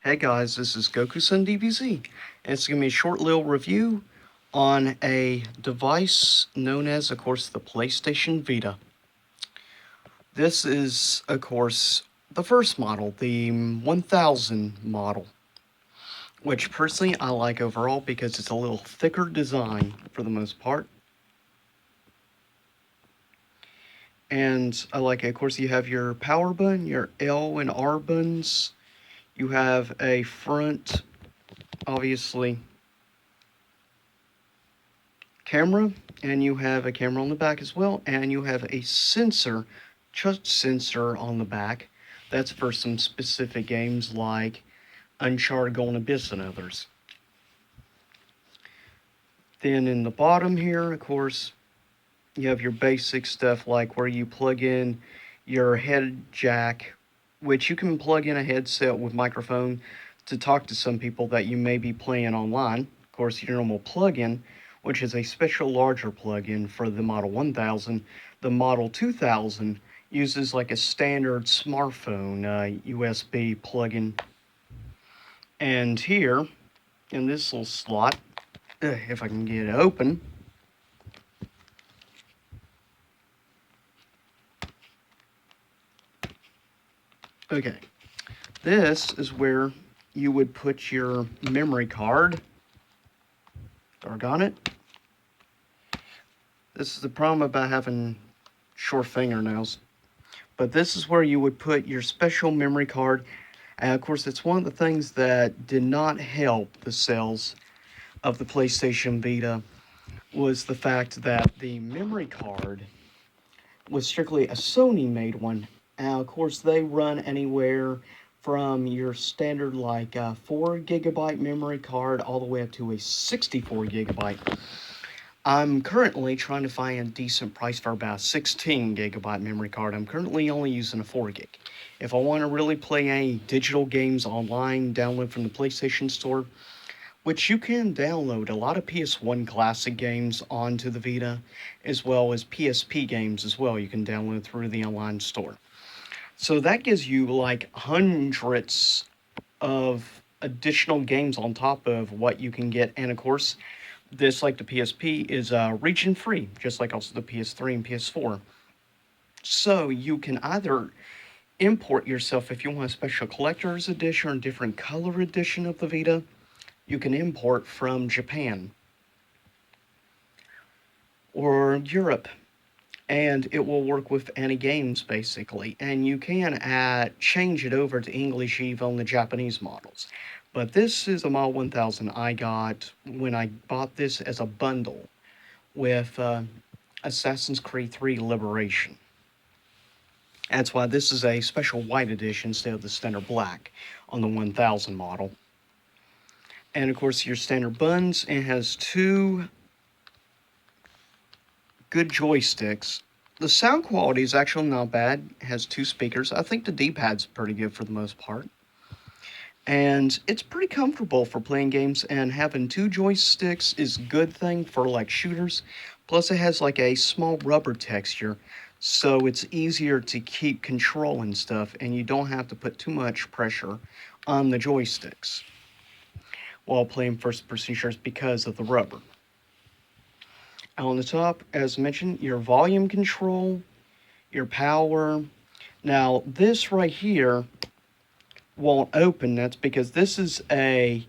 Hey guys, this is Goku-san DBZ, and it's going to be a short little review on a device known as, of course, the PlayStation Vita. This is, of course, the first model, the 1000 model, which personally I like overall because it's a little thicker design for the most part. And I like it. Of course, you have your power button, your L and R buttons. You have a front, obviously, camera, and you have a camera on the back as well, and you have a sensor, touch sensor on the back. That's for some specific games like Uncharted, Golden Abyss, and others. Then in the bottom here, of course, you have your basic stuff like where you plug in your head jack, which you can plug in a headset with microphone to talk to some people that you may be playing online. Of course, your normal plug-in, which is a special larger plug-in for the Model 1000. The Model 2000 uses like a standard smartphone USB plug-in. And here, in this little slot, if I can get it open, okay, this is where you would put your memory card. Doggone it. This is the problem about having short fingernails. But this is where you would put your special memory card. And of course, it's one of the things that did not help the sales of the PlayStation Vita was the fact that the memory card was strictly a Sony made one. And of course, they run anywhere from your standard like 4 GB memory card all the way up to a 64 GB. I'm currently trying to find a decent price for about a 16 GB memory card. I'm currently only using a 4 gig. If I want to really play any digital games online, download from the PlayStation Store, which you can download a lot of PS1 classic games onto the Vita, as well as PSP games as well, you can download through the online store. So that gives you like hundreds of additional games on top of what you can get. And of course, this, like the PSP, is region free, just like also the PS3 and PS4. So you can either import yourself if you want a special collector's edition or different color edition of the Vita. You can import from Japan or Europe, and it will work with any games basically. And you can change it over to English even on the Japanese models. But this is a Model 1000 I got when I bought this as a bundle with Assassin's Creed 3 Liberation. That's why this is a special white edition instead of the standard black on the 1000 model. And of course, your standard buttons. It has two good joysticks. The sound quality is actually not bad. It has two speakers. I think the D-pad's pretty good for the most part. And it's pretty comfortable for playing games, and having two joysticks is a good thing for like shooters. Plus it has like a small rubber texture, so it's easier to keep control and stuff, and you don't have to put too much pressure on the joysticks while playing first-person shooters because of the rubber. On the top, as mentioned, your volume control, your power. Now this right here won't open. That's because this is a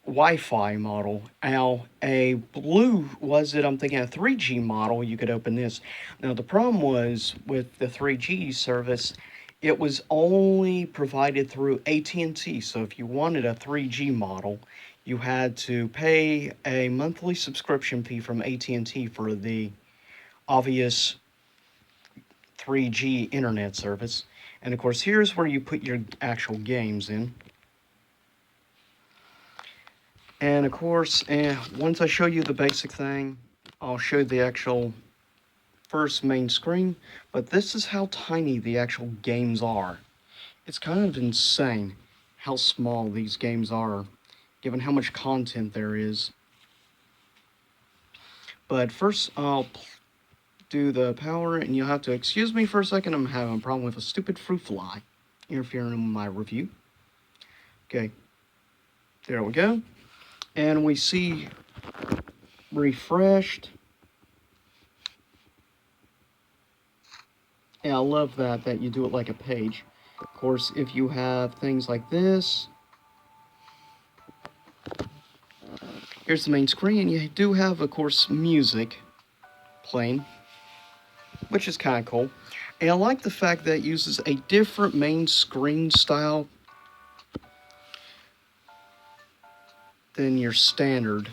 Wi-Fi model. Now, a blue, I'm thinking a 3G model, you could open this. Now, the problem was with the 3G service, it was only provided through AT&T. So if you wanted a 3G model, you had to pay a monthly subscription fee from AT&T for the obvious 3G internet service. And of course, here's where you put your actual games in. And of course, once I show you the basic thing, I'll show the actual first main screen. But this is how tiny the actual games are. It's kind of insane how small these games are, given how much content there is. But first, I'll do the power, and you'll have to excuse me for a second. I'm having a problem with a stupid fruit fly interfering with my review. Okay, there we go. And we see refreshed. And I love that you do it like a page. Of course, if you have things like this, here's the main screen. You do have, of course, music playing, which is kind of cool. And I like the fact that it uses a different main screen style than your standard.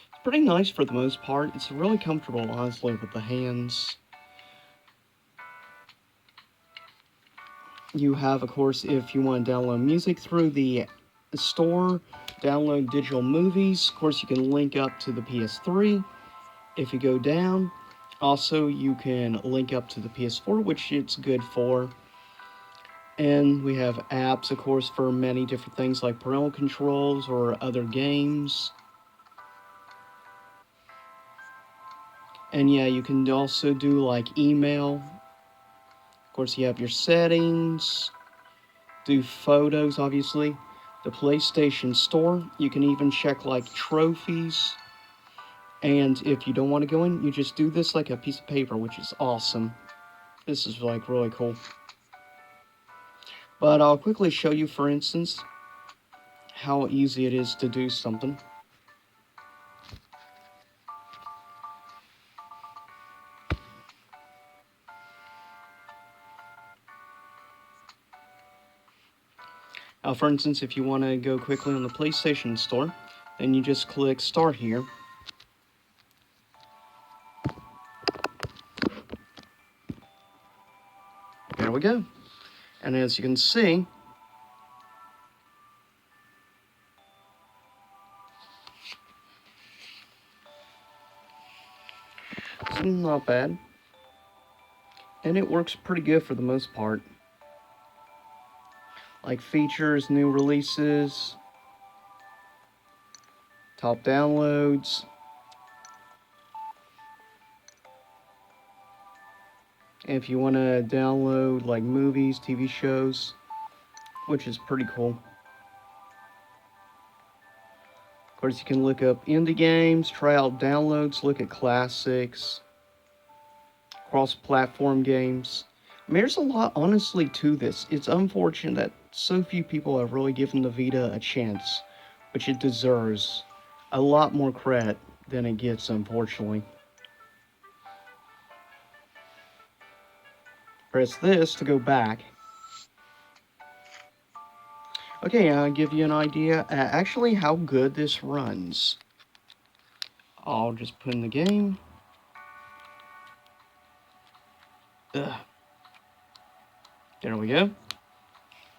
It's pretty nice for the most part. It's really comfortable, honestly, with the hands. You have, of course, if you want to download music through the store, download digital movies. Of course, you can link up to the PS3 if you go down. Also, you can link up to the PS4, which it's good for. And we have apps, of course, for many different things like parental controls or other games. And yeah, you can also do like email. Of course, you have your settings, do photos, obviously. The PlayStation Store, you can even check like trophies. And if you don't want to go in, you just do this like a piece of paper, which is awesome. This is like really cool. But I'll quickly show you, for instance, how easy it is to do something. For instance, if you want to go quickly on the PlayStation Store, then you just click Start here. There we go. And as you can see, it's not bad. And it works pretty good for the most part. Like features, new releases, top downloads. And if you want to download like movies, TV shows, which is pretty cool. Of course, you can look up indie games, try out downloads, look at classics, cross-platform games. I mean, there's a lot, honestly, to this. It's unfortunate that so few people have really given the Vita a chance, which it deserves a lot more credit than it gets, unfortunately. Press this to go back. Okay, I'll give you an idea actually how good this runs. I'll just put in the game. Ugh. There we go.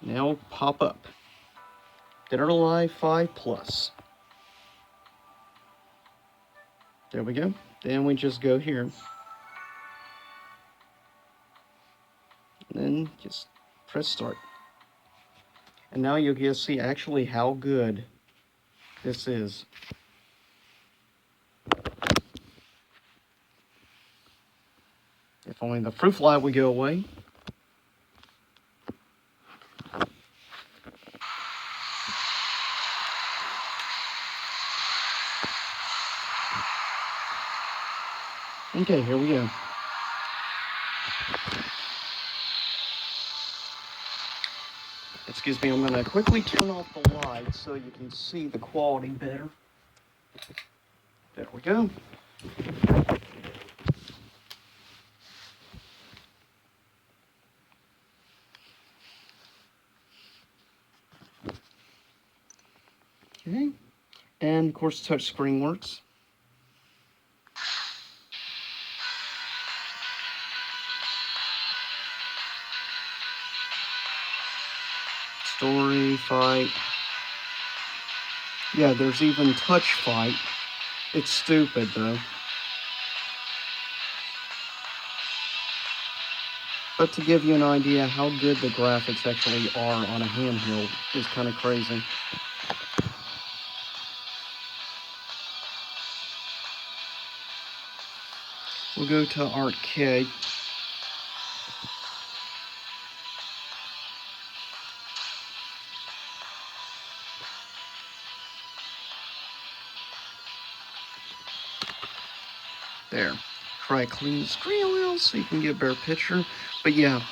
Now pop up. Dead or Alive 5 Plus. There we go. Then we just go here. And then just press start. And now you'll get to see actually how good this is. If only the fruit fly would go away. Okay, here we go. Excuse me, I'm going to quickly turn off the lights so you can see the quality better. There we go. Okay. And of course, touchscreen works. Story, fight. Yeah, there's even touch fight. It's stupid though. But to give you an idea how good the graphics actually are on a handheld is kind of crazy. We'll go to arcade. There. Try to clean the screen a little so you can get a better picture. But yeah,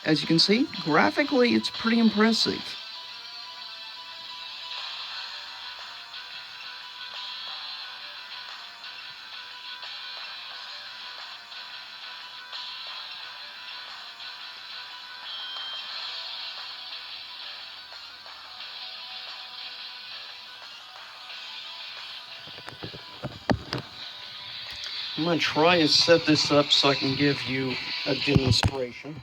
as you can see, graphically it's pretty impressive. I'm going to try and set this up so I can give you a demonstration.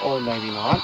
Or maybe not.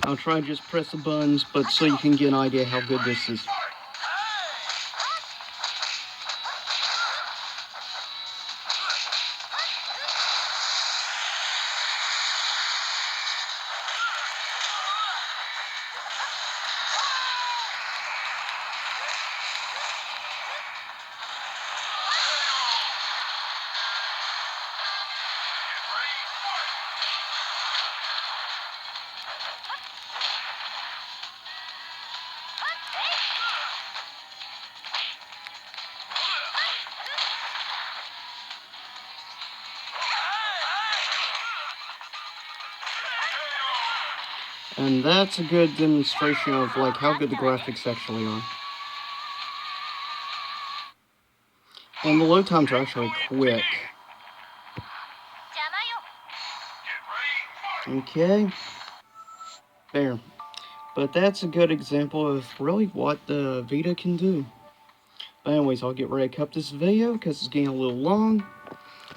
I'll try to just press the buttons, but so you can get an idea how good this is. And that's a good demonstration of like how good the graphics actually are. And the load times are actually quick. Okay. There. But that's a good example of really what the Vita can do. But anyways, I'll get ready to cut this video because it's getting a little long.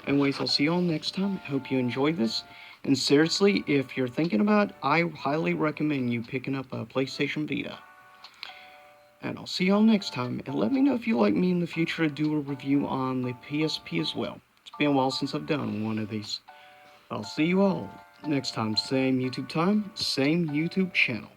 Anyways, I'll see you all next time. Hope you enjoyed this. And seriously, if you're thinking about it, I highly recommend you picking up a PlayStation Vita. And I'll see y'all next time. And let me know if you'd like me in the future to do a review on the PSP as well. It's been a while since I've done one of these. I'll see you all next time. Same YouTube time, same YouTube channel.